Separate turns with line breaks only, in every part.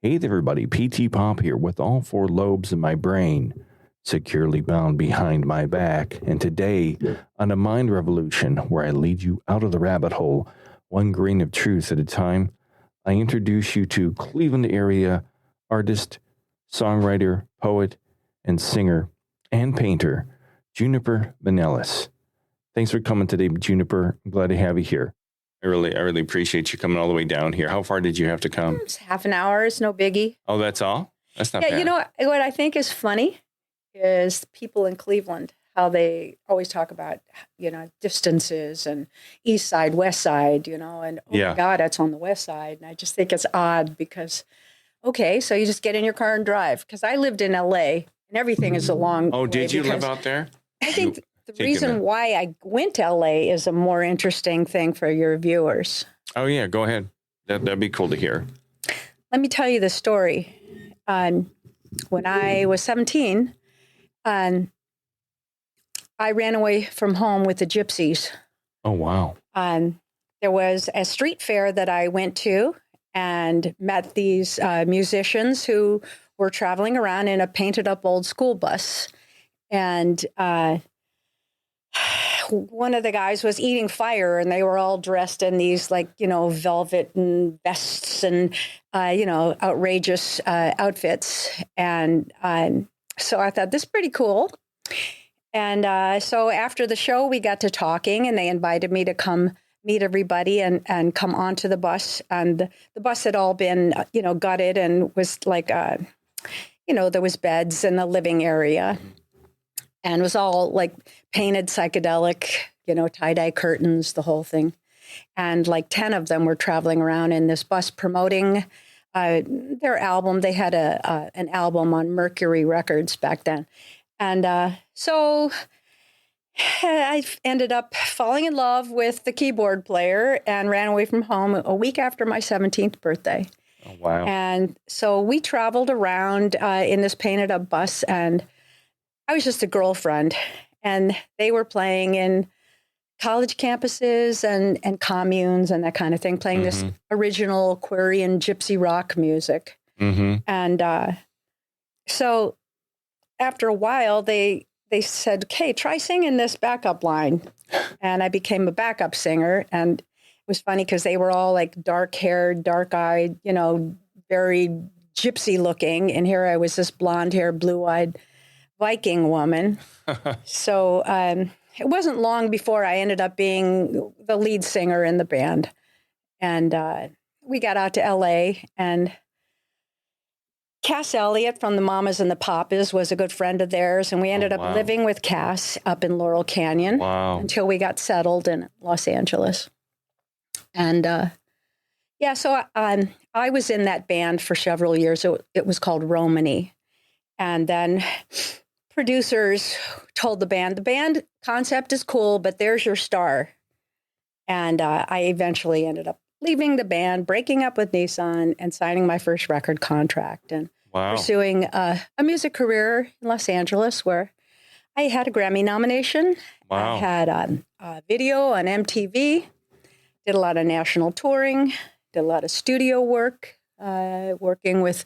Hey there, everybody, PTPOP here with all four lobes of my brain securely bound behind my back. And today, on a mind revolution where I lead you out of the rabbit hole, one grain of truth at a time, I introduce you to Cleveland area artist, songwriter, poet, and singer, and painter, Juniper Mainelis. Thanks for coming today, Juniper. I'm glad to have you here. I really appreciate you coming all the way down here. How far did you have to come?
It's half an hour. It's no biggie.
Oh, that's all? That's not bad.
You know what I think is funny is people in Cleveland, how they always talk about, distances and east side, west side, and my God, it's on the west side. And I just think it's odd because, okay, so you just get in your car and drive. Because I lived in LA and everything is a long way.
Oh, did you live out there?
I think the reason why I went to LA is a more interesting thing for your viewers.
Oh, yeah, go ahead. That'd be cool to hear.
Let me tell you the story. When I was 17, I ran away from home with the gypsies.
Oh, wow.
There was a street fair that I went to and met these musicians who were traveling around in a painted up old school bus. And one of the guys was eating fire, and they were all dressed in these velvet and vests and, outrageous outfits. And so I thought, this is pretty cool. And so after the show, we got to talking, and they invited me to come meet everybody and come onto the bus. And the bus had all been, gutted and was like, there was beds in the living area. And it was all like painted psychedelic, tie-dye curtains, the whole thing. And like 10 of them were traveling around in this bus promoting their album. They had an album on Mercury Records back then. And so I ended up falling in love with the keyboard player and ran away from home a week after my 17th birthday.
Oh, wow.
And so we traveled around in this painted up bus, and I was just a girlfriend, and they were playing in college campuses and communes and that kind of thing, playing this original Aquarian gypsy rock music. Mm-hmm. And so after a while, they said, okay, try singing this backup line. And I became a backup singer. And it was funny because they were all like dark-haired, dark-eyed, very gypsy looking. And here I was, this blonde-haired, blue-eyed Viking woman. So it wasn't long before I ended up being the lead singer in the band. And we got out to LA, and Cass Elliott from the Mamas and the Papas was a good friend of theirs. And we ended up living with Cass up in Laurel Canyon until we got settled in Los Angeles. And so I was in that band for several years. It was called Romany. And then producers told the band concept is cool, but there's your star. And I eventually ended up leaving the band, breaking up with Nissan, and signing my first record contract and pursuing a music career in Los Angeles, where I had a Grammy nomination. Wow. I had a video on MTV, did a lot of national touring, did a lot of studio work, working with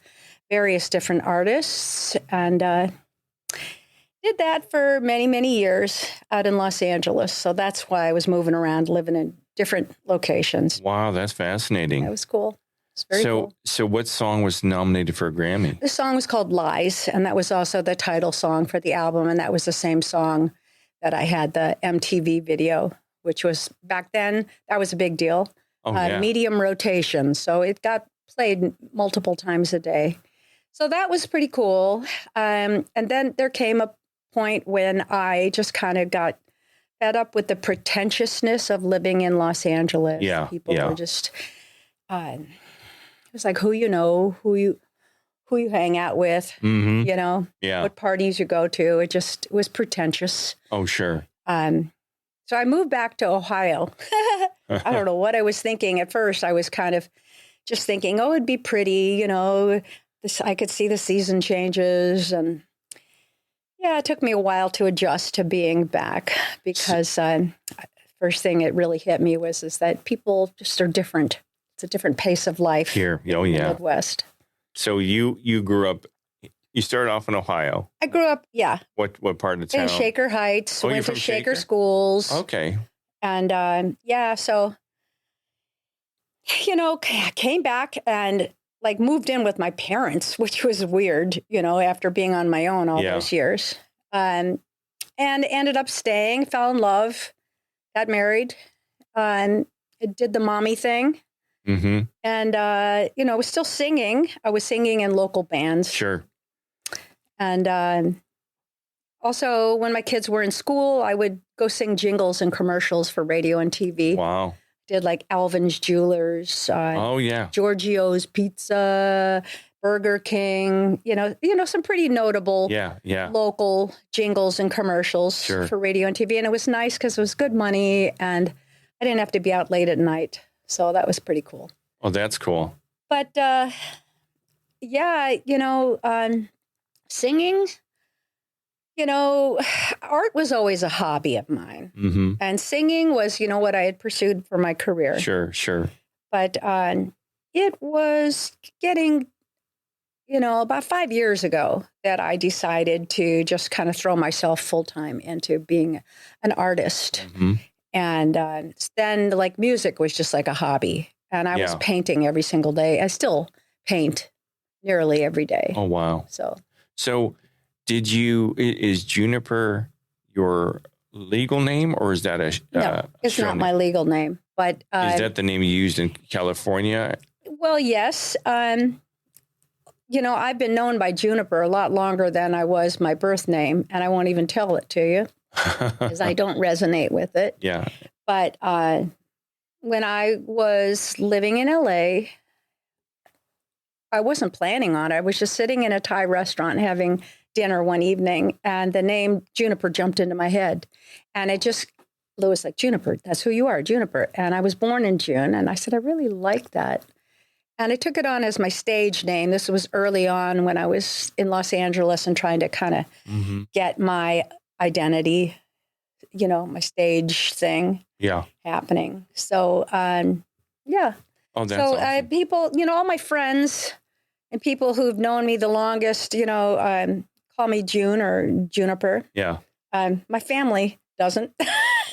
various different artists, and did that for many, many years out in Los Angeles. So that's why I was moving around, living in different locations.
Wow, that's fascinating.
That was cool. It's very cool.
So what song was nominated for a Grammy?
The song was called Lies, and that was also the title song for the album, and that was the same song that I had the MTV video, which was, back then, that was a big deal. Oh, yeah. Medium rotation, so it got played multiple times a day. So that was pretty cool. And then there came a point when I just kind of got fed up with the pretentiousness of living in Los Angeles. Yeah, people were just, it was like who you know, who you hang out with, what parties you go to. It was pretentious.
Oh, sure.
So I moved back to Ohio. I don't know what I was thinking. At first, I was kind of just thinking, it'd be pretty, I could see the season changes. And it took me a while to adjust to being back because first thing it really hit me is that people just are different. It's a different pace of life
here.
In the Midwest.
So you grew up. You started off in Ohio.
I grew up,
What part of town?
in Shaker Heights.
Oh, you're
Went to
from
Shaker
Shaker?
schools.
Okay.
And so, came back and like moved in with my parents, which was weird, after being on my own all those years. And ended up staying, fell in love, got married, and did the mommy thing.
Mm-hmm.
And, was still singing. I was singing in local bands.
Sure.
And also, when my kids were in school, I would go sing jingles and commercials for radio and TV.
Wow.
Did like Alvin's Jewelers, Giorgio's Pizza, Burger King, some pretty notable local jingles and commercials for radio and TV. And it was nice because it was good money and I didn't have to be out late at night. So that was pretty cool.
Oh, that's cool.
But singing, art was always a hobby of mine.
Mm-hmm.
And singing was, what I had pursued for my career.
Sure.
But it was getting, about 5 years ago that I decided to just kind of throw myself full time into being an artist.
Mm-hmm.
And then like music was just like a hobby. And I was painting every single day. I still paint nearly every day.
Oh, wow. So is Juniper your legal name or is that
no, it's not my legal name, but
is that the name you used in California?
Well, yes. I've been known by Juniper a lot longer than I was my birth name, and I won't even tell it to you because I don't resonate with it.
Yeah.
But when I was living in LA, I wasn't planning on it. I was just sitting in a Thai restaurant having dinner one evening, and the name Juniper jumped into my head. And Lou was like, Juniper, that's who you are, Juniper. And I was born in June, and I said, I really like that. And I took it on as my stage name. This was early on when I was in Los Angeles and trying to kind of get my identity, my stage thing happening. So,
Oh, that's awesome.
People, all my friends and people who've known me the longest, call me June or Juniper.
Yeah.
My family doesn't.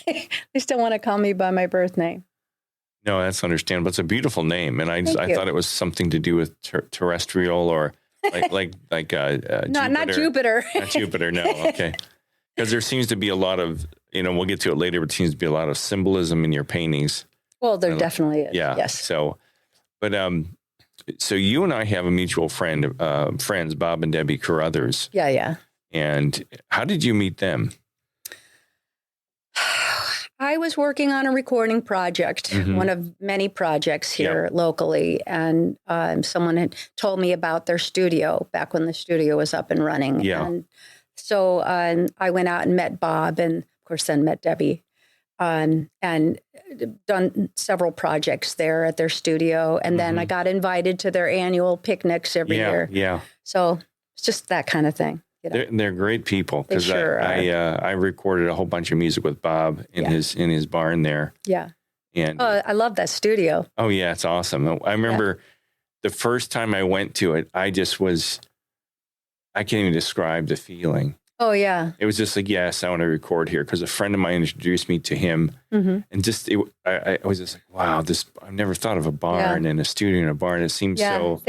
They still want to call me by my birth name.
No, that's understandable. It's a beautiful name, and I thought it was something to do with terrestrial or like Jupiter.
Not Jupiter.
Not Jupiter. No, okay. Because there seems to be a lot of we'll get to it later, but there seems to be a lot of symbolism in your paintings.
Well, there definitely is.
Yeah.
Yes.
So, but so you and I have a mutual friends, Bob and Debbie Carruthers.
Yeah.
And how did you meet them?
I was working on a recording project, one of many projects here locally, and someone had told me about their studio back when the studio was up and running.
Yeah.
And so I went out and met Bob, and of course then met Debbie, and done several projects there at their studio. And then I got invited to their annual picnics every year.
Yeah.
So it's just that kind of thing.
They're great people because
sure
I recorded a whole bunch of music with Bob in his barn there.
Yeah.
And
I love that studio.
Oh yeah, it's awesome. I remember the first time I went to it, I can't even describe the feeling.
Oh yeah.
It was just like, yes, I want to record here because a friend of mine introduced me to him, and I was just like, wow, I've never thought of a barn and a studio in a barn. It seems so.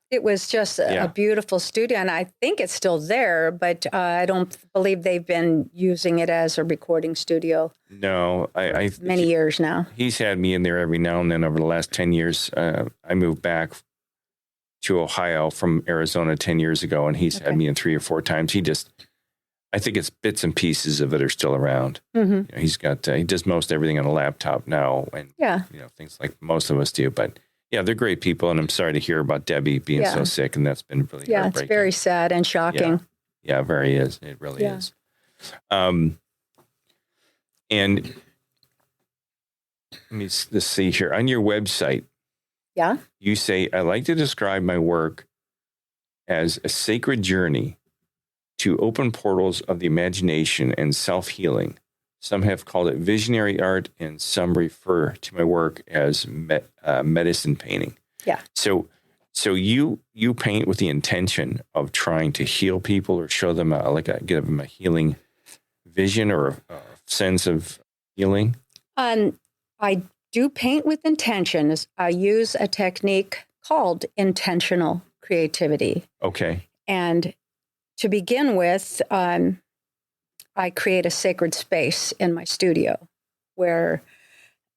It was just a beautiful studio, and I think it's still there, but I don't believe they've been using it as a recording studio.
No,
many years now.
He's had me in there every now and then over the last 10 years. I moved back to Ohio from Arizona 10 years ago, and he's had me in 3 or 4 times. I think it's bits and pieces of it are still around. Mm-hmm. He does most everything on a laptop now, and things like most of us do, but. Yeah, they're great people, and I'm sorry to hear about Debbie being so sick, and that's been really heartbreaking.
It's very sad and shocking.
Yeah, very is. It really is. And let's see here. On your website, you say, I like to describe my work as a sacred journey to open portals of the imagination and self-healing. Some have called it visionary art, and some refer to my work as medicine painting.
Yeah.
So So you paint with the intention of trying to heal people or show them give them a healing vision or a sense of healing?
I do paint with intention. I use a technique called intentional creativity.
Okay.
And to begin with, I create a sacred space in my studio where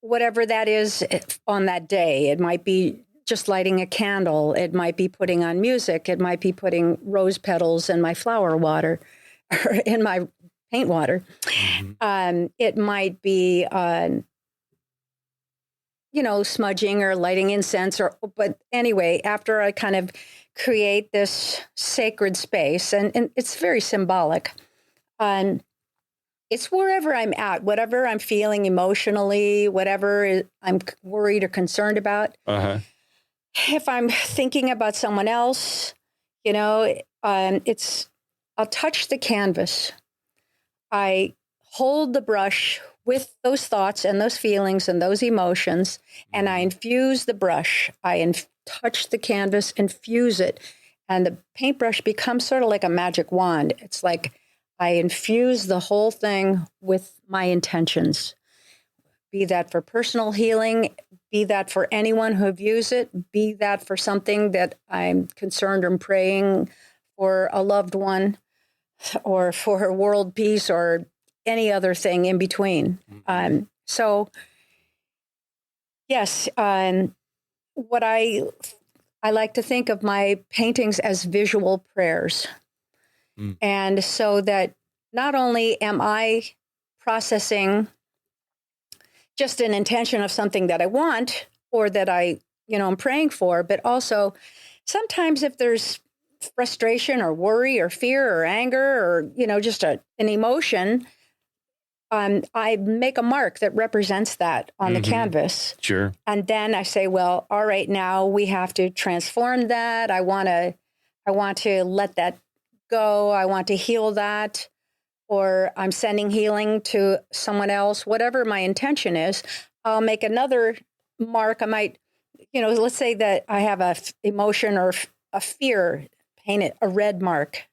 whatever that is on that day, it might be just lighting a candle. It might be putting on music. It might be putting rose petals in my flower water or in my paint water. Mm-hmm. It might be, smudging or lighting incense but anyway, after I kind of create this sacred space, and it's very symbolic. It's wherever I'm at, whatever I'm feeling emotionally, whatever I'm worried or concerned about. Uh-huh. If I'm thinking about someone else, I'll touch the canvas. I hold the brush with those thoughts and those feelings and those emotions, and I infuse the brush. I touch the canvas, infuse it, and the paintbrush becomes sort of like a magic wand. It's like I infuse the whole thing with my intentions, be that for personal healing, be that for anyone who views it, be that for something that I'm concerned or praying for a loved one or for world peace or any other thing in between. So, yes, what I like to think of my paintings as visual prayers. And so that not only am I processing just an intention of something that I want or that I'm praying for, but also sometimes if there's frustration or worry or fear or anger or, just an emotion, I make a mark that represents that on the canvas.
Sure.
And then I say, well, all right, now we have to transform that. I want to let that go. I want to heal that. Or I'm sending healing to someone else, whatever my intention is. I'll make another mark. I might, let's say that I have a emotion or a fear, paint it a red mark.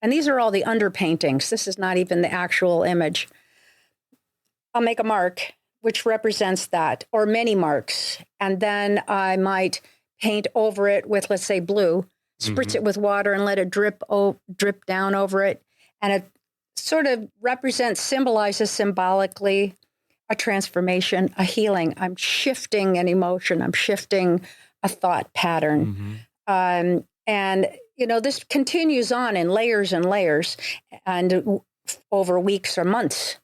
And these are all the underpaintings. This is not even the actual image. I'll make a mark which represents that, or many marks. And then I might paint over it with, let's say, blue, spritz it with water and let it drip down over it. And it sort of symbolizes symbolically a transformation, a healing. I'm shifting an emotion. I'm shifting a thought pattern. And, this continues on in layers and layers and over weeks or months,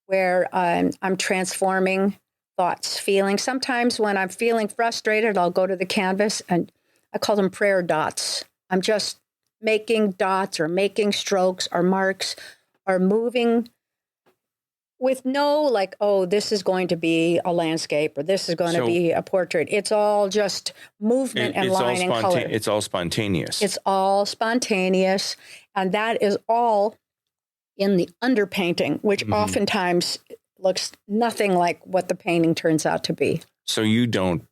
where I'm transforming thoughts, feelings. Sometimes when I'm feeling frustrated, I'll go to the canvas and I call them prayer dots. I'm just making dots or making strokes or marks or moving with no this is going to be a landscape or this is going to be a portrait. It's all just movement and line and color.
It's all spontaneous.
It's all spontaneous. And that is all in the underpainting, which oftentimes looks nothing like what the painting turns out to be.
So you don't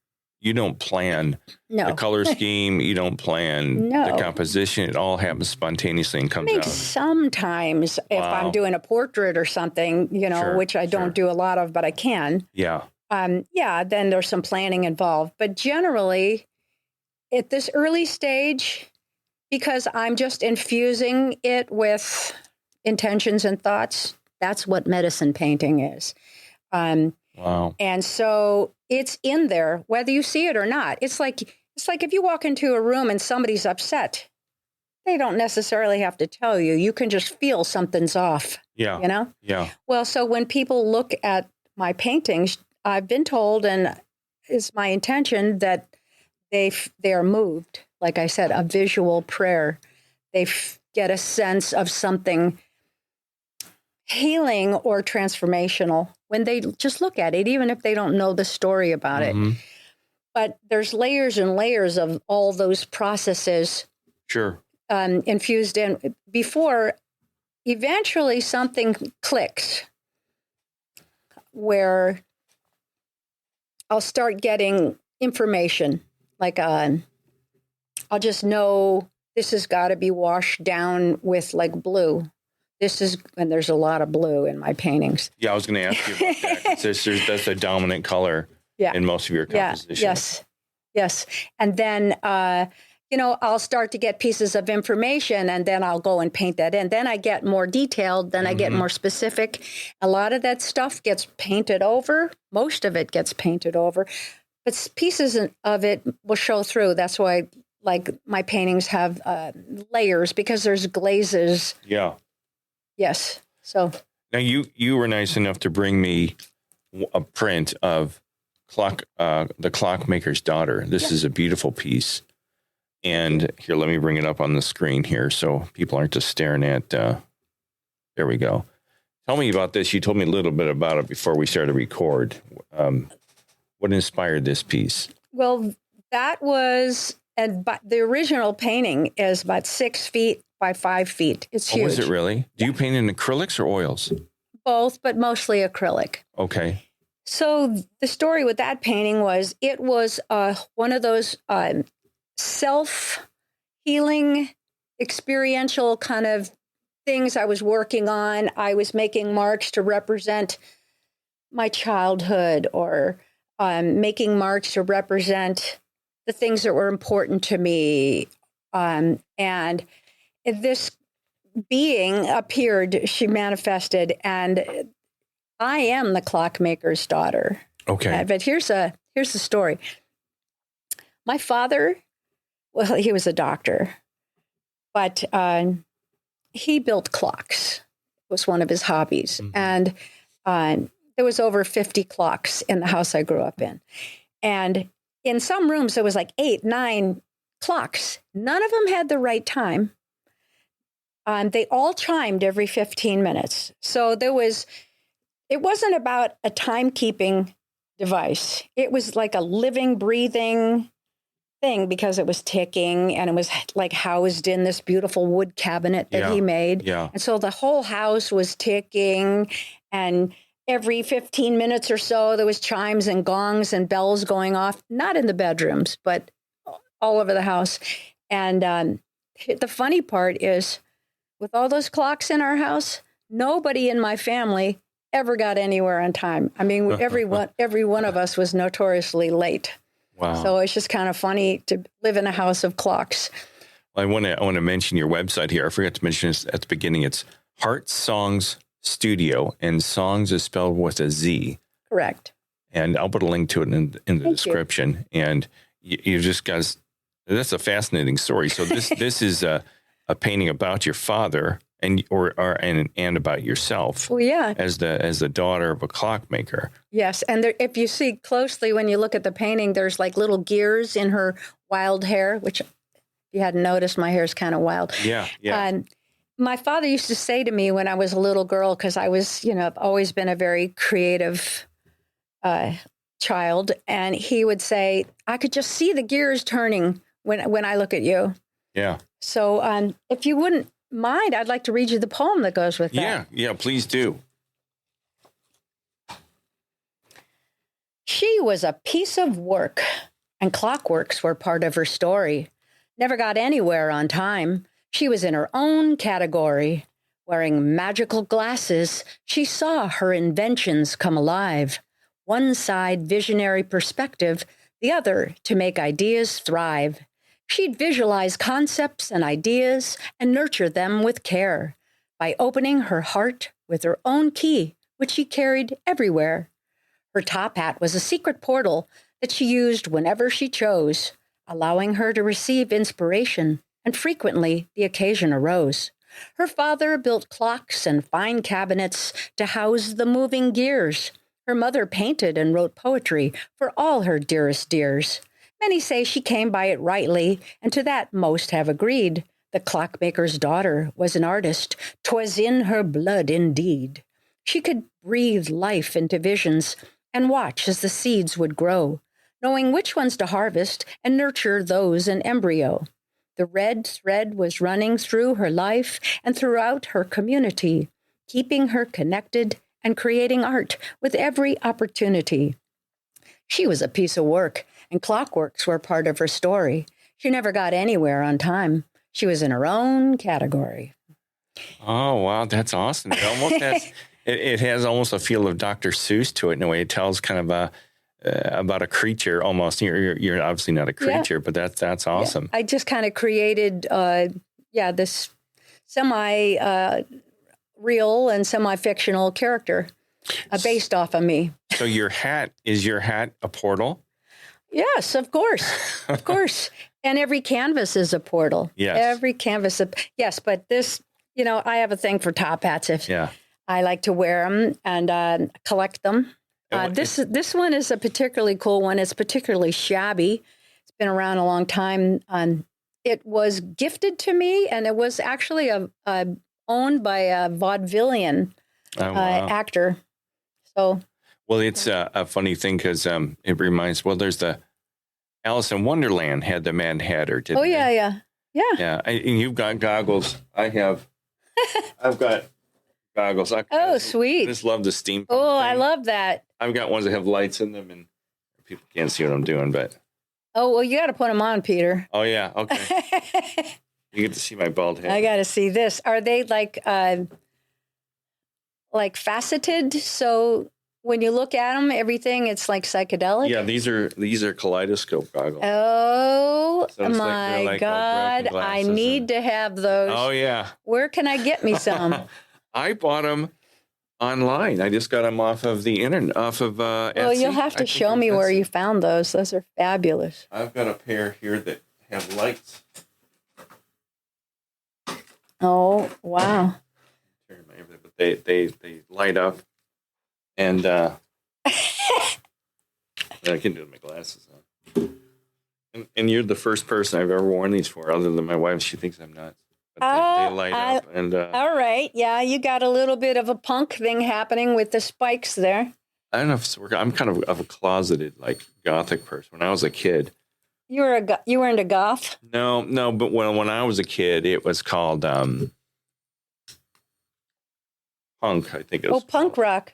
plan the color scheme. You don't plan the composition. It all happens spontaneously and comes out.
Sometimes if I'm doing a portrait or something, which I don't do a lot of, but I can.
Yeah.
Then there's some planning involved. But generally, at this early stage, because I'm just infusing it with intentions and thoughts, that's what medicine painting is.
Wow.
And so it's in there, whether you see it or not. It's like if you walk into a room and somebody's upset, they don't necessarily have to tell you. You can just feel something's off.
Yeah. Yeah.
Well, so when people look at my paintings, I've been told, and it's my intention, that they are moved. Like I said, a visual prayer. They get a sense of something healing or transformational when they just look at it, even if they don't know the story about it. But there's layers and layers of all those processes infused in before eventually something clicks where I'll start getting information like I'll just know this has got to be washed down with like blue. And there's a lot of blue in my paintings.
Yeah, I was going to ask you about that. 'Cause that's a dominant color in most of your compositions.
Yes. And then, I'll start to get pieces of information and then I'll go and paint that in. Then I get more detailed, then I get more specific. A lot of that stuff gets painted over. Most of it gets painted over, but pieces of it will show through. That's why, like, my paintings have layers because there's glazes.
Yeah.
Yes. So
now you were nice enough to bring me a print of the Clockmaker's Daughter. This is a beautiful piece. And here, let me bring it up on the screen here so people aren't just staring at, there we go. Tell me about this. You told me a little bit about it before we started to record. What inspired this piece?
Well, that was, the original painting is about 6 feet by 5 feet. It's huge.
Oh, is it really? Do you paint in acrylics or oils?
Both, but mostly acrylic.
Okay.
So the story with that painting was it was one of those self-healing, experiential kind of things I was working on. I was making marks to represent my childhood or making marks to represent the things that were important to me. And this being appeared, she manifested, and I am the Clockmaker's Daughter.
Okay.
But here's the story. My father, well, he was a doctor, but he built clocks. It was one of his hobbies. And there was over 50 clocks in the house I grew up in. And in some rooms, there was like 8, 9 clocks. None of them had the right time. They all chimed every 15 minutes. So it wasn't about a timekeeping device. It was like a living, breathing thing because it was ticking and it was like housed in this beautiful wood cabinet that he made.
Yeah.
And so the whole house was ticking, and every 15 minutes or so, there was chimes and gongs and bells going off, not in the bedrooms, but all over the house. And the funny part is, with all those clocks in our house, nobody in my family ever got anywhere on time. I mean, every one of us was notoriously late.
Wow.
So it's just kind of funny to live in a house of clocks.
Well, I want to mention your website here. I forgot to mention this at the beginning. It's Heart Songs Studio, and songs is spelled with a Z.
Correct.
And I'll put a link to it in the description. And you just guys, that's a fascinating story. So this is a painting about your father and about yourself.
Well, yeah.
As the daughter of a clockmaker.
Yes, and there, if you see closely when you look at the painting, there's like little gears in her wild hair, which, if you hadn't noticed, my hair is kind of wild.
Yeah.
My father used to say to me when I was a little girl, because I was, I've always been a very creative child, and he would say, "I could just see the gears turning when I look at you."
Yeah.
So if you wouldn't mind, I'd like to read you the poem that goes with that.
Yeah, please do.
She was a piece of work, and clockworks were part of her story. Never got anywhere on time. She was in her own category. Wearing magical glasses, she saw her inventions come alive. One side visionary perspective, the other to make ideas thrive. She'd visualize concepts and ideas and nurture them with care by opening her heart with her own key, which she carried everywhere. Her top hat was a secret portal that she used whenever she chose, allowing her to receive inspiration, and frequently the occasion arose. Her father built clocks and fine cabinets to house the moving gears. Her mother painted and wrote poetry for all her dearest dears. Many say she came by it rightly, and to that most have agreed. The clockmaker's daughter was an artist. 'Twas in her blood indeed. She could breathe life into visions and watch as the seeds would grow, knowing which ones to harvest and nurture those in embryo. The red thread was running through her life and throughout her community, keeping her connected and creating art with every opportunity. She was a piece of work, and clockworks were part of her story. She never got anywhere on time. She was in her own category.
Oh, wow. That's awesome. It almost has, it has almost a feel of Dr. Seuss to it in a way. It tells kind of about a creature almost. You're obviously not a creature, but that's awesome.
Yeah. I just kind of created, this semi real and semi-fictional character based off of me.
So is your hat a portal?
Yes, of course. Of course. And every canvas is a portal.
Yes.
Every canvas. Yes. But this, I have a thing for top hats. I like to wear them and collect them. This one is a particularly cool one. It's particularly shabby. It's been around a long time. It was gifted to me, and it was actually owned by a vaudevillian actor. So,
well, it's a funny thing because it reminds. Well, there's the Alice in Wonderland had the Mad Hatter. Didn't they?
Yeah.
And you've got goggles. I've got goggles.
Sweet.
I just love the steam.
Oh, thing. I love that.
I've got ones that have lights in them, and people can't see what I'm doing, but.
Oh, well, you got to put them on, Peter.
Oh, yeah. Okay. You get to see my bald head.
I got to see this. Are they like faceted? So when you look at them, everything, it's like psychedelic?
Yeah, these are kaleidoscope goggles.
Oh, so my God. I need to have those.
Oh, yeah.
Where can I get me some?
I bought them online. I just got them off of the internet, off of Etsy.
Well, you'll have to show me where you found those. Those are fabulous.
I've got a pair here that have lights.
Oh, wow.
But they light up, and I can do it with my glasses on. And you're the first person I've ever worn these for, other than my wife. She thinks I'm nuts. But they light up. And
all right. Yeah, you got a little bit of a punk thing happening with the spikes there.
I don't know if it's working. I'm kind of a closeted, gothic person. When I was a kid.
You were into goth?
No. But when I was a kid, it was called punk. I think it was.
Oh, punk rock.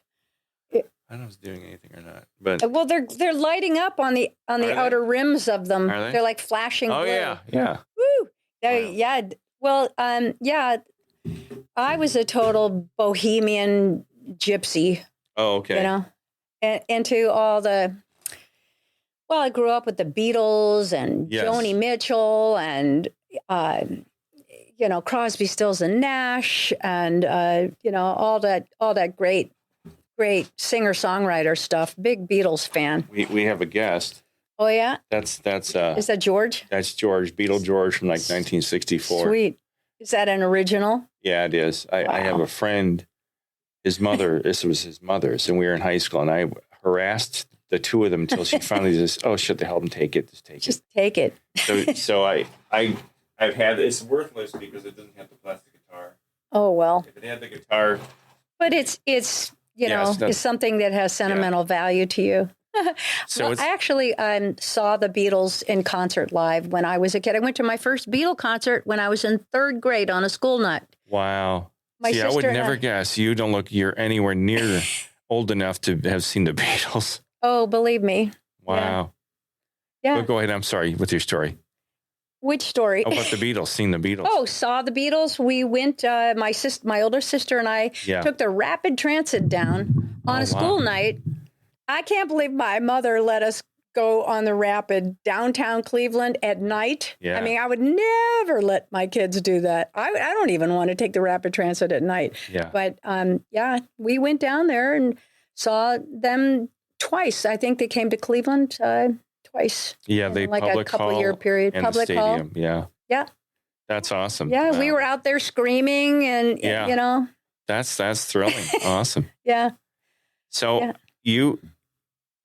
I don't know if it's doing anything or not, but
well, they're lighting up on the outer rims of them.
Are they?
They're like flashing.
Oh,
blue.
yeah.
Woo!
Wow.
Yeah. Well, I was a total bohemian gypsy.
Oh, okay.
Into all the. Well, I grew up with the Beatles and Joni Mitchell and Crosby, Stills and Nash and all that great singer-songwriter stuff. Big Beatles fan.
We have a guest.
Oh yeah.
That's
is that George?
That's George, Beatle George from 1964.
Sweet. Is that an original?
Yeah, it is. I have a friend. His mother. This was his mother's, and we were in high school, and I harassed the two of them until she finally just, oh shit, the hell, take it,
just take it.
So I've had it's worthless because it doesn't have the plastic guitar.
Oh well.
If it had the guitar.
But it's it's something that has sentimental value to you. So I actually saw the Beatles in concert live when I was a kid. I went to my first Beatle concert when I was in third grade on a school night.
Wow. I would never guess. You don't look, you're anywhere near old enough to have seen the Beatles.
Oh, believe me.
Wow.
Yeah.
Go ahead. I'm sorry with your story.
Which story?
Oh, about the Beatles, seeing the Beatles.
Oh, saw the Beatles. We went, my older sister and I took the rapid transit down on a school night. I can't believe my mother let us go on the rapid downtown Cleveland at night.
Yeah.
I mean, I would never let my kids do that. I don't even want to take the rapid transit at night.
Yeah.
But we went down there and saw them twice. I think they came to Cleveland twice.
Yeah, they
like
public
a couple
hall
year period.
and
Public
the stadium.
hall.
Yeah. That's awesome.
Yeah,
wow.
We were out there screaming and
That's thrilling. Awesome.
Yeah.
So you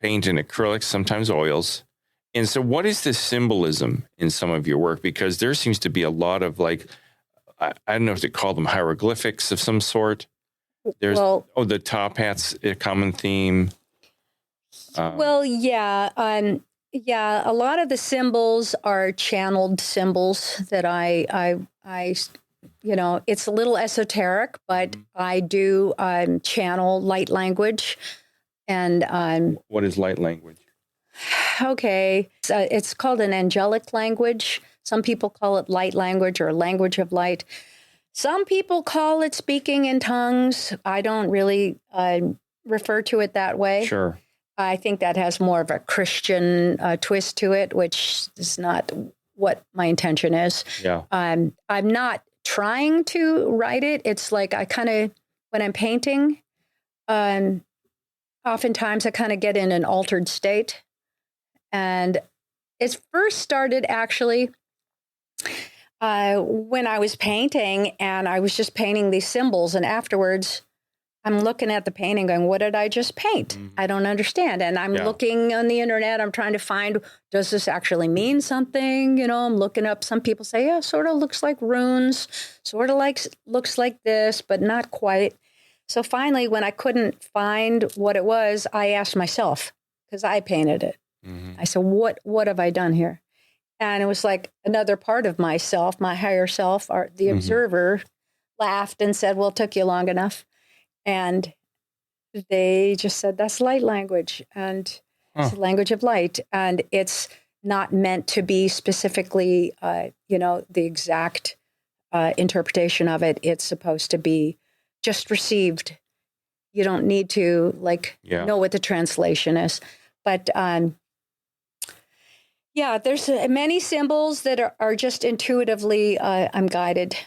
paint in acrylics, sometimes oils. And so what is the symbolism in some of your work? Because there seems to be a lot of I don't know if they call them hieroglyphics of some sort. There's the top hat's a common theme.
A lot of the symbols are channeled symbols that I it's a little esoteric, but I do channel light language. And
what is light language?
Okay, it's called an angelic language. Some people call it light language or language of light. Some people call it speaking in tongues. I don't really refer to it that way.
Sure.
I think that has more of a Christian twist to it, which is not what my intention is.
Yeah.
I'm not trying to write it. It's like I kind of, when I'm painting, oftentimes I kind of get in an altered state. And it first started actually when I was painting, and I was just painting these symbols. And afterwards, I'm looking at the painting going, what did I just paint? Mm-hmm. I don't understand. And I'm looking on the internet. I'm trying to find, does this actually mean something? You know, I'm looking up. Some people say, yeah, sort of looks like runes, sort of like looks like this, but not quite. So finally, when I couldn't find what it was, I asked myself, because I painted it. Mm-hmm. I said, what have I done here? And it was like another part of myself, my higher self, or the observer, laughed and said, well, it took you long enough. And they just said, that's light language. And it's the language of light. And it's not meant to be specifically, the exact interpretation of it. It's supposed to be just received. You don't need to know what the translation is. But there's many symbols that are just intuitively, I'm guided.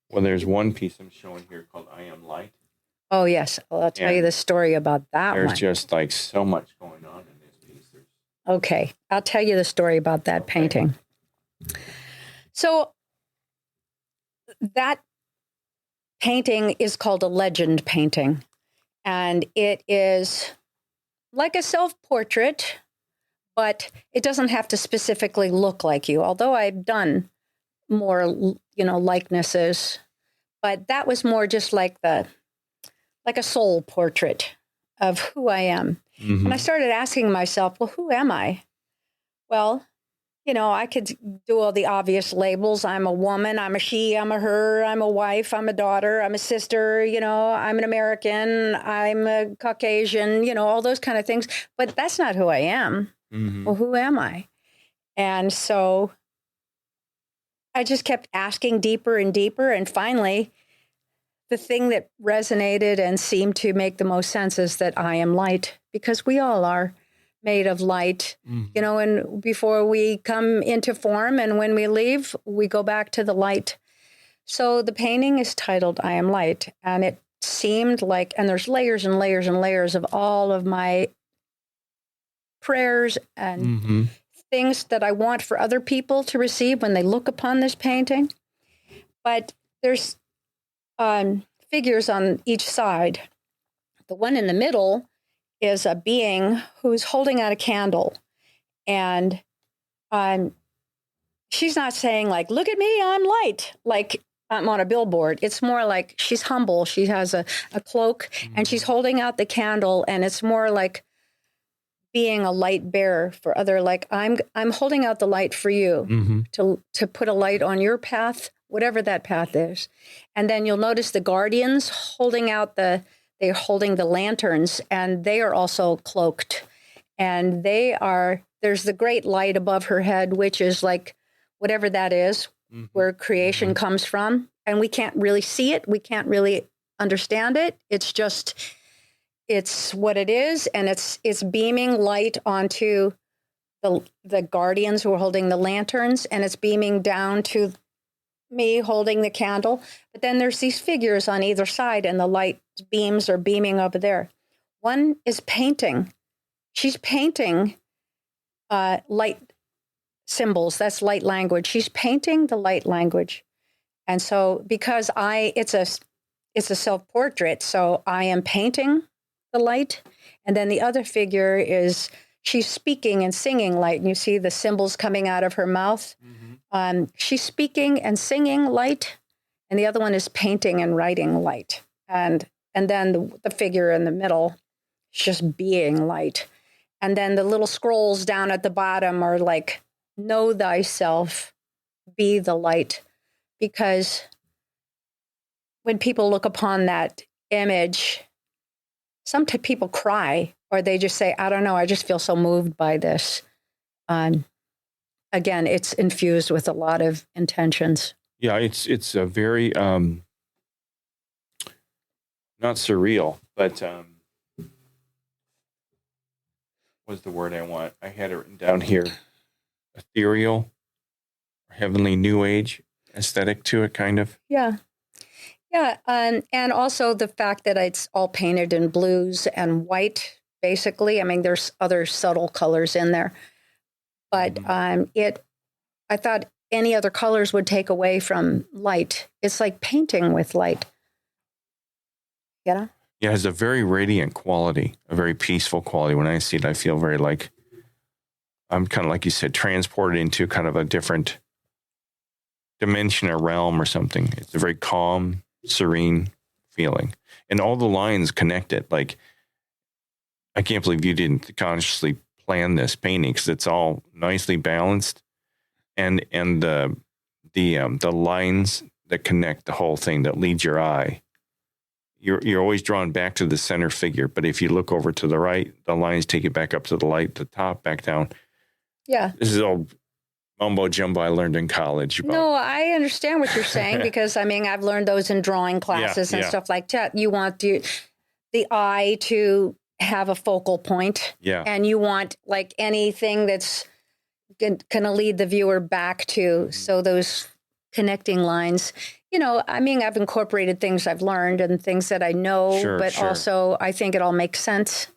Well, there's one piece I'm showing here called I Am Light.
Oh, yes. Well, I'll tell you the story about that one.
There's just like so much going on in this piece.
Okay. I'll tell you the story about that painting. So that painting is called a legend painting. And it is like a self-portrait, but it doesn't have to specifically look like you. Although I've done more, likenesses, but that was more just like a soul portrait of who I am. Mm-hmm. And I started asking myself, well, who am I? Well, I could do all the obvious labels. I'm a woman, I'm a she, I'm a her, I'm a wife, I'm a daughter, I'm a sister, I'm an American, I'm a Caucasian, all those kind of things. But that's not who I am. Mm-hmm. Well, who am I? And so I just kept asking deeper and deeper. And finally, the thing that resonated and seemed to make the most sense is that I am light, because we all are made of light, and before we come into form and when we leave, we go back to the light. So the painting is titled I Am Light, and it seemed like, and there's layers and layers and layers of all of my prayers and things that I want for other people to receive when they look upon this painting. But there's figures on each side. The one in the middle is a being who's holding out a candle. And she's not saying look at me, I'm light, like I'm on a billboard. It's more like she's humble. She has a cloak and she's holding out the candle. And it's more like being a light bearer for other, I'm holding out the light for you to put a light on your path, whatever that path is. And then you'll notice the guardians they're holding the lanterns, and they are also cloaked. And there's the great light above her head, which is like whatever that is, where creation comes from. And we can't really see it. We can't really understand it. It's what it is. And it's beaming light onto the guardians who are holding the lanterns, and it's beaming down to me holding the candle. But then there's these figures on either side, and the light beams are beaming over there. One is painting. She's painting light symbols. That's light language. She's painting the light language. And so because it's a self-portrait, so I am painting the light. And then the other figure she's speaking and singing light. And you see the symbols coming out of her mouth. She's speaking and singing light, and the other one is painting and writing light. And then the figure in the middle is just being light. And then the little scrolls down at the bottom are like, know thyself, be the light. Because when people look upon that image, some people cry, or they just say, I don't know, I just feel so moved by this. again, it's infused with a lot of intentions.
Yeah, it's a very not surreal, but what's the word I want? I had it written down here. Ethereal, heavenly new age aesthetic to it, kind of.
Yeah. Yeah. And also the fact that it's all painted in blues and white, basically. I mean, there's other subtle colors in there. But I thought any other colors would take away from light. It's like painting with light. You know?
Yeah, it has a very radiant quality, a very peaceful quality. When I see it, I feel very like I'm kind of, like you said, transported into kind of a different dimension or realm or something. It's a very calm, serene feeling. And all the lines connect it. Like, I can't believe you didn't consciously plan this painting, because it's all nicely balanced. And the lines that connect the whole thing, that lead your eye. You're always drawn back to the center figure. But if you look over to the right, the lines take you back up to the light, the top, back down.
Yeah.
This is all mumbo jumbo I learned in college.
No, I understand what you're saying, because I mean, I've learned those in drawing classes and stuff like that. You want the eye to have a focal point.
Yeah.
And you want like anything that's going to lead the viewer back to. So those connecting lines, you know, I mean, I've incorporated things I've learned and things that I know, but also I think it all makes sense.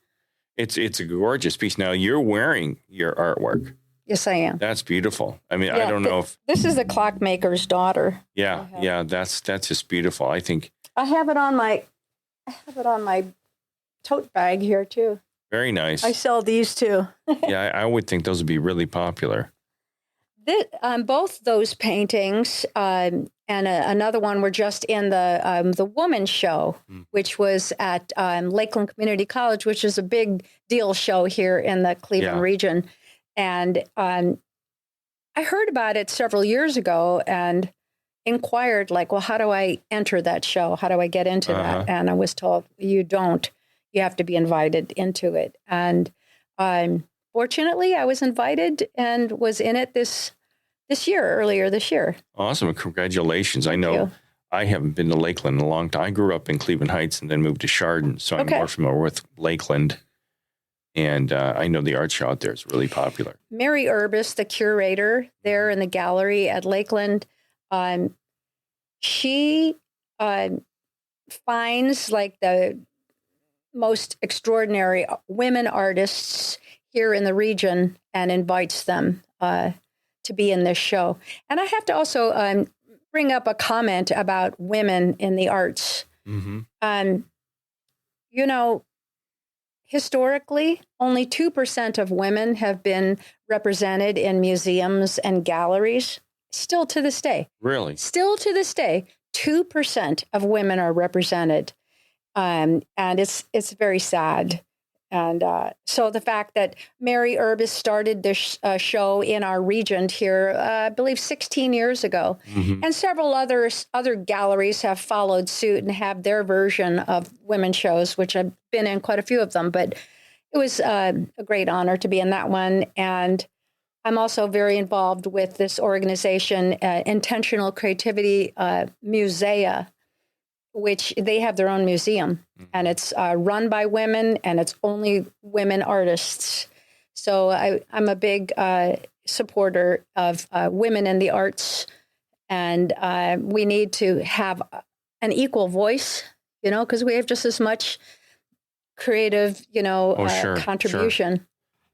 It's a gorgeous piece. Now, you're wearing your artwork.
Yes, I am.
That's beautiful. I mean, I don't know if
this is the clockmaker's daughter.
Yeah, that's just beautiful. I think
I have it on my tote bag here too.
Very nice.
I sell these too.
Yeah, I would think those would be really popular.
Both those paintings and another one were just in the Woman Show, which was at Lakeland Community College, which is a big deal show here in the Cleveland region. And I heard about it several years ago and inquired, like, well, how do I enter that show? How do I get into that? And I was told, you don't. You have to be invited into it. And fortunately, I was invited and was in it earlier this year.
Awesome. Congratulations. I know I haven't been to Lakeland in a long time. I grew up in Cleveland Heights and then moved to Chardon, so I'm more familiar with Lakeland. And I know the art show out there is really popular.
Mary Urbis, the curator there in the gallery at Lakeland, she finds like the most extraordinary women artists here in the region and invites them to be in this show. And I have to also bring up a comment about women in the arts. You know, historically, only 2% of women have been represented in museums and galleries. Still to this day.
Really?
Still to this day, 2% of women are represented. And it's very sad. And so the fact that Mary Urbis started this show in our region here, I believe 16 years ago, and several other galleries have followed suit and have their version of women's shows, which I've been in quite a few of them. But it was a great honor to be in that one. And I'm also very involved with this organization, Intentional Creativity Musea, which they have their own museum, and it's run by women, and it's only women artists. So I'm a big supporter of women in the arts, and we need to have an equal voice, you know, because we have just as much creative, contribution. Sure.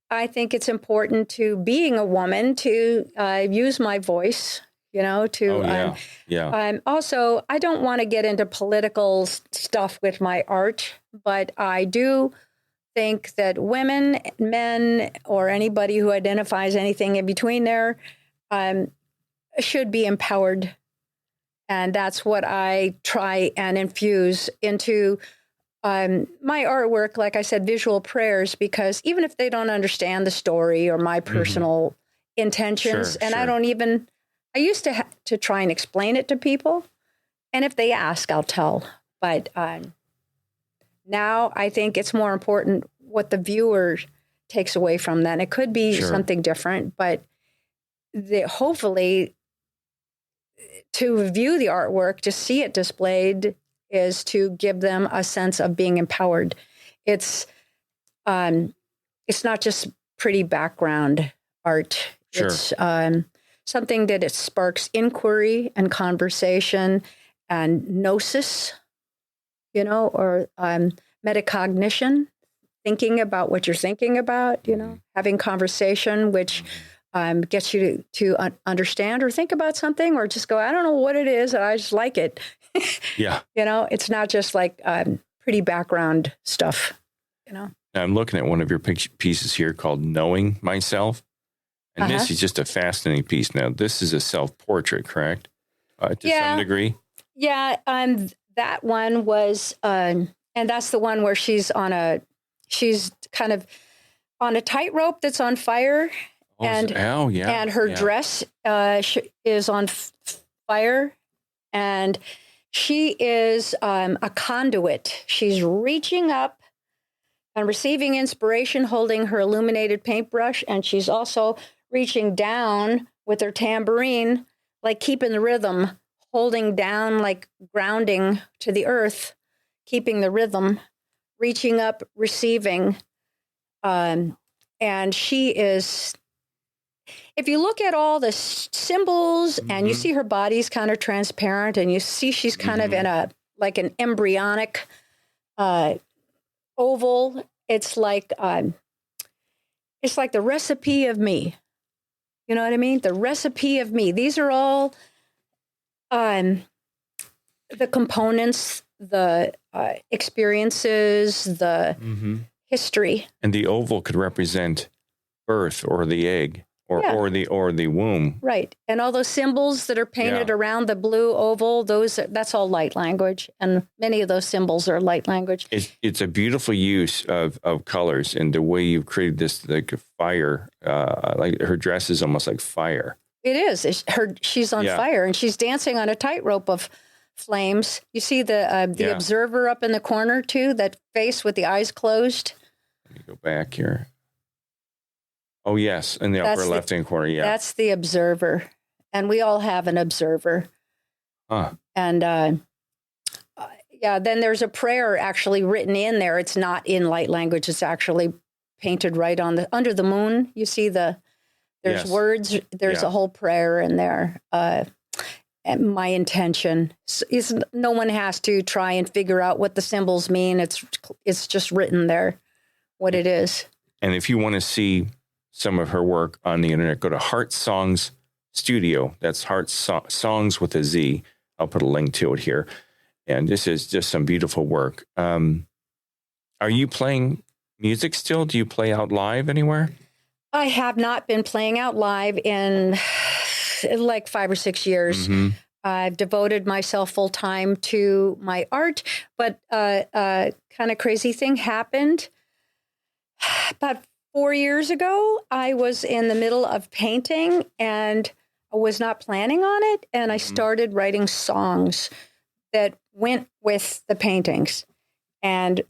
I think it's important to, being a woman, to use my voice. Also, I don't want to get into political stuff with my art, but I do think that women, men, or anybody who identifies anything in between there should be empowered. And that's what I try and infuse into my artwork, like I said, visual prayers, because even if they don't understand the story or my personal intentions, I used to try and explain it to people, and if they ask, I'll tell. But now I think it's more important what the viewer takes away from that. It could be something different, but hopefully to view the artwork, to see it displayed, is to give them a sense of being empowered. It's not just pretty background art.
Sure.
It's something that it sparks inquiry and conversation and gnosis, or metacognition, thinking about what you're thinking about, having conversation, which gets you to understand or think about something, or just go, I don't know what it is, I just like it.
Yeah.
It's not just like pretty background stuff,
Now, I'm looking at one of your pieces here called Knowing Myself. And this is just a fascinating piece. Now, this is a self-portrait, correct? To some degree?
Yeah. That one was, and that's the one where she's kind of on a tightrope that's on fire. And her dress is on fire. And she is a conduit. She's reaching up and receiving inspiration, holding her illuminated paintbrush. And she's also reaching down with her tambourine, like keeping the rhythm, holding down, like grounding to the earth, keeping the rhythm, reaching up, receiving. And she is, if you look at all the symbols and you see her body's kind of transparent, and you see she's kind of in an embryonic oval, it's like the recipe of me. You know what I mean? The recipe of me. These are all the components, the experiences, the history.
And the oval could represent birth, or the egg, or the womb.
Right. And all those symbols that are painted around the blue oval, that's all light language. And many of those symbols are light language.
It's a beautiful use of colors, and the way you've created this, like a fire, like her dress is almost like fire.
It is. She's on fire, and she's dancing on a tightrope of flames. You see the observer up in the corner too, that face with the eyes closed.
Let me go back here. Oh, yes, in the upper left-hand corner,
That's the observer, and we all have an observer.
Huh.
And, then there's a prayer actually written in there. It's not in light language. It's actually painted right on under the moon. You see there's words. There's a whole prayer in there. And my intention is no one has to try and figure out what the symbols mean. It's just written there, what it is.
And if you want to see some of her work on the internet, go to Heart Songs Studio. That's Heart Songs with a Z. I'll put a link to it here. And this is just some beautiful work. Are you playing music still? Do you play out live anywhere?
I have not been playing out live in like 5 or 6 years. I've devoted myself full time to my art, but kind of crazy thing happened about 4 years ago. I was in the middle of painting and I was not planning on it. And I started writing songs that went with the paintings. And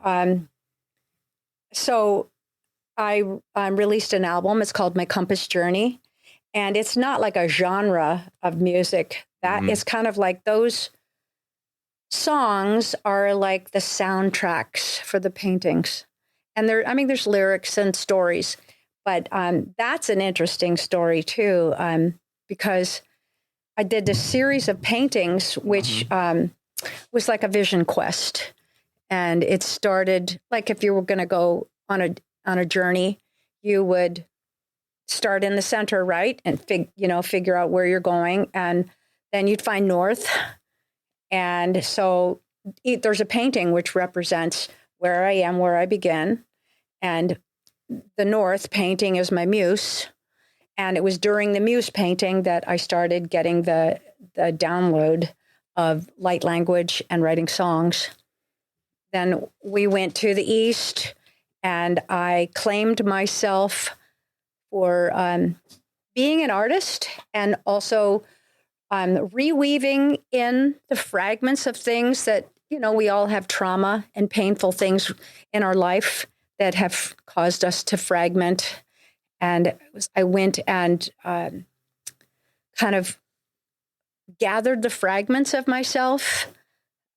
so I released an album. It's called My Compass Journey. And it's not like a genre of music. That is kind of like those songs are like the soundtracks for the paintings. And there's lyrics and stories, but that's an interesting story too, because I did this series of paintings, which was like a vision quest, and it started like if you were going to go on a journey, you would start in the center, right, and figure out where you're going, and then you'd find north, and so there's a painting which represents where I am, where I begin. And the north painting is my muse. And it was during the muse painting that I started getting the download of light language and writing songs. Then we went to the east, and I claimed myself for being an artist, and also reweaving in the fragments of things that, we all have trauma and painful things in our life that have caused us to fragment. And I went and kind of gathered the fragments of myself,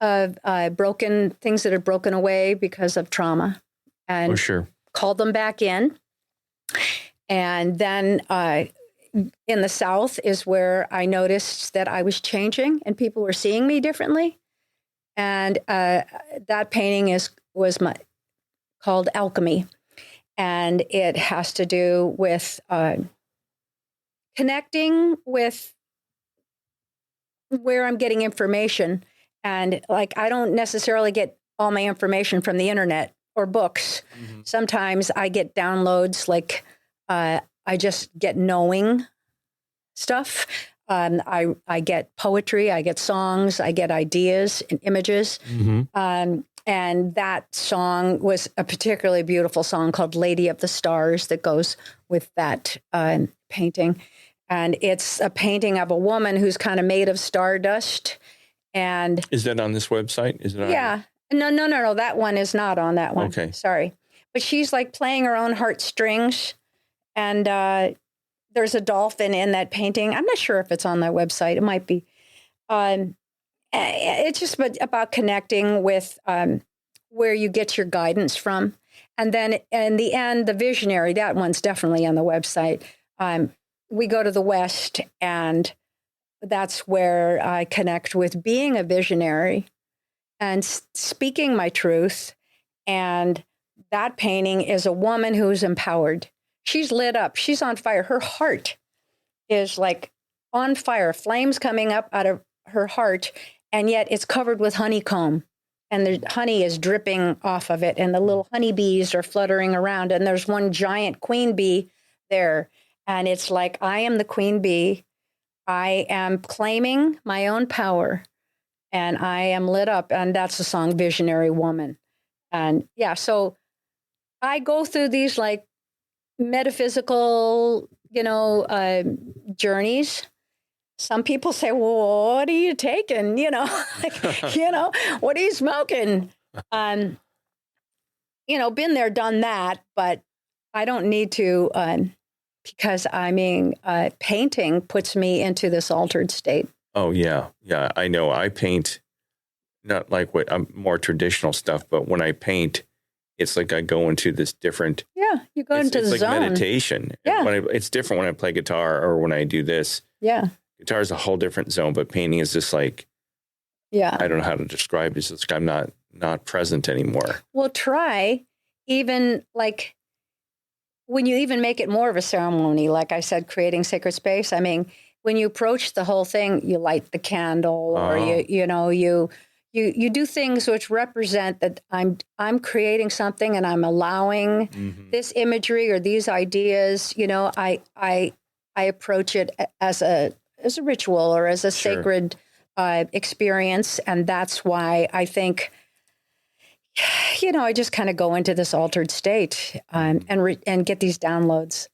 of broken things that have broken away because of trauma, and called them back in. And then in the South is where I noticed that I was changing and people were seeing me differently. And that painting was called Alchemy. And it has to do with connecting with where I'm getting information. And like, I don't necessarily get all my information from the internet or books. Mm-hmm. Sometimes I get downloads, like I just get knowing stuff. I get poetry, I get songs, I get ideas and images. Mm-hmm. And that song was a particularly beautiful song called Lady of the Stars that goes with that painting. And it's a painting of a woman who's kind of made of stardust. And
is that on this website? Is it on?
Yeah. No. That one is not on that one.
Okay.
Sorry. But she's like playing her own heartstrings. And there's a dolphin in that painting. I'm not sure if it's on that website. It might be. It's just about connecting with where you get your guidance from. And then in the end, the visionary, that one's definitely on the website. We go to the West, and that's where I connect with being a visionary and speaking my truth. And that painting is a woman who's empowered. She's lit up. She's on fire. Her heart is like on fire, flames coming up out of her heart. And yet it's covered with honeycomb, and the honey is dripping off of it. And the little honeybees are fluttering around. And there's one giant queen bee there. And it's like, I am the queen bee. I am claiming my own power, and I am lit up. And that's the song Visionary Woman. And yeah, so I go through these like metaphysical, journeys. Some people say, well, what are you taking? What are you smoking? Been there, done that, but I don't need to, because painting puts me into this altered state.
Oh, yeah. Yeah, I know. I paint not like what more traditional stuff, but when I paint, it's like I go into this different.
Yeah, you go into the
zone. It's like meditation.
Yeah.
It's different when I play guitar or when I do this.
Yeah.
Guitar is a whole different zone, but painting is just like,
yeah,
I don't know how to describe it. It's just like I'm not present anymore.
Well, try even like when you even make it more of a ceremony, like I said, creating sacred space. I mean, when you approach the whole thing, you light the candle, or you do things which represent that I'm creating something, and I'm allowing this imagery or these ideas. I approach it as a ritual or as a sacred experience, and that's why I think, I just kind of go into this altered state and get these downloads.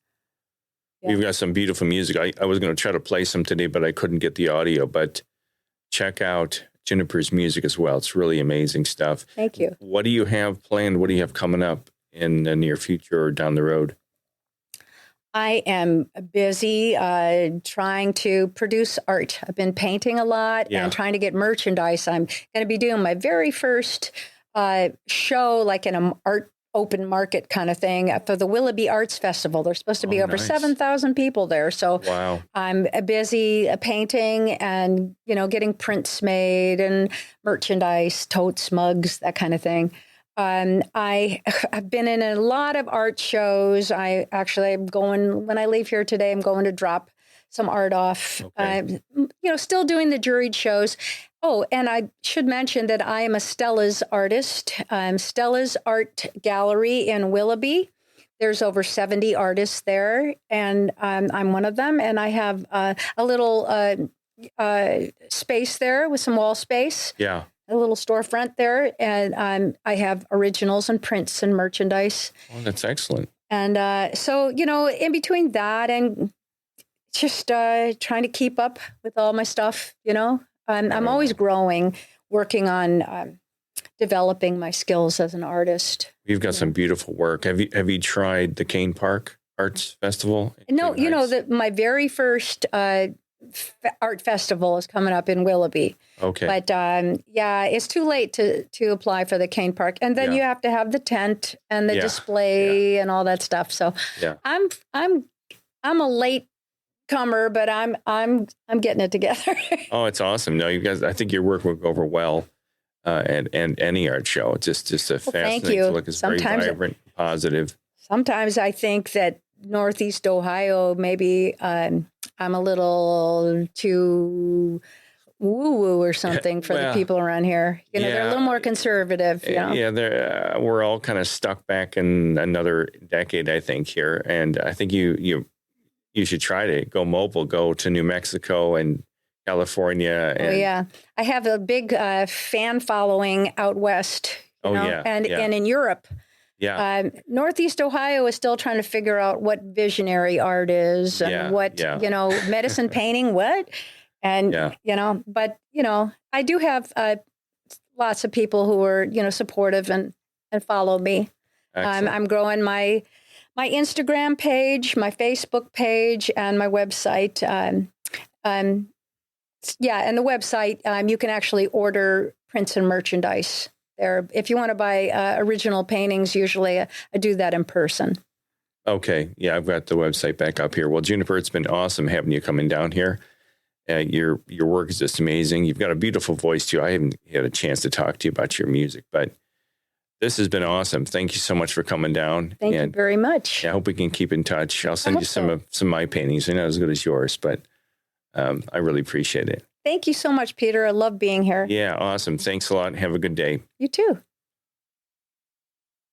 Yeah.
We've got some beautiful music. I was going to try to play some today, but I couldn't get the audio. But check out Juniper's music as well. It's really amazing stuff.
Thank you.
What do you have planned? What do you have coming up in the near future or down the road?
I am busy trying to produce art. I've been painting a lot and trying to get merchandise. I'm going to be doing my very first show, like in an art open market kind of thing, for the Willoughby Arts Festival. There's supposed to be over 7,000 people there. So wow. I'm busy painting and, getting prints made and merchandise, totes, mugs, that kind of thing. I've been in a lot of art shows. I'm going, when I leave here today, I'm going to drop some art off. Okay. Still doing the juried shows. Oh, and I should mention that I am a Stella's artist. Stella's Art Gallery in Willoughby. There's over 70 artists there, and I'm one of them. And I have a little space there with some wall space.
Yeah.
A little storefront there, and I have originals and prints and merchandise.
Oh, that's excellent.
And so, in between that and just trying to keep up with all my stuff, I'm always growing, working on developing my skills as an artist.
You've got some beautiful work. Have you tried the Kane Park Arts Festival?
No, my very first art festival is coming up in Willoughby.
Okay.
But yeah, it's too late to apply for the Kane Park, and then you have to have the tent and the display and all that stuff. So I'm a late comer, but I'm getting it together.
Oh, it's awesome. No, you guys, I think your work will go over well and any art show. It's just a fascinating to look. It's very vibrant, positive.
Sometimes I think that Northeast Ohio, maybe I'm a little too woo-woo or something for the people around here. You know, they're a little more conservative. You know?
Yeah, we're all kind of stuck back in another decade, I think, here. And I think you should try to go mobile, go to New Mexico and California. And,
I have a big fan following out west. And in Europe.
Yeah.
Northeast Ohio is still trying to figure out what visionary art is and what, medicine painting, what? And, but, I do have lots of people who are, supportive and follow me. I'm growing my Instagram page, my Facebook page, and my website. And the website, you can actually order prints and merchandise there. If you want to buy original paintings, usually I do that in person.
Okay. Yeah, I've got the website back up here. Well, Juniper, it's been awesome having you coming down here. Your work is just amazing. You've got a beautiful voice, too. I haven't had a chance to talk to you about your music, but this has been awesome. Thank you so much for coming down.
Thank you very much.
I hope we can keep in touch. I'll send you some of my paintings. They're not as good as yours, but I really appreciate it.
Thank you so much, Peter. I love being here.
Yeah, awesome. Thanks a lot. Have a good day.
You too.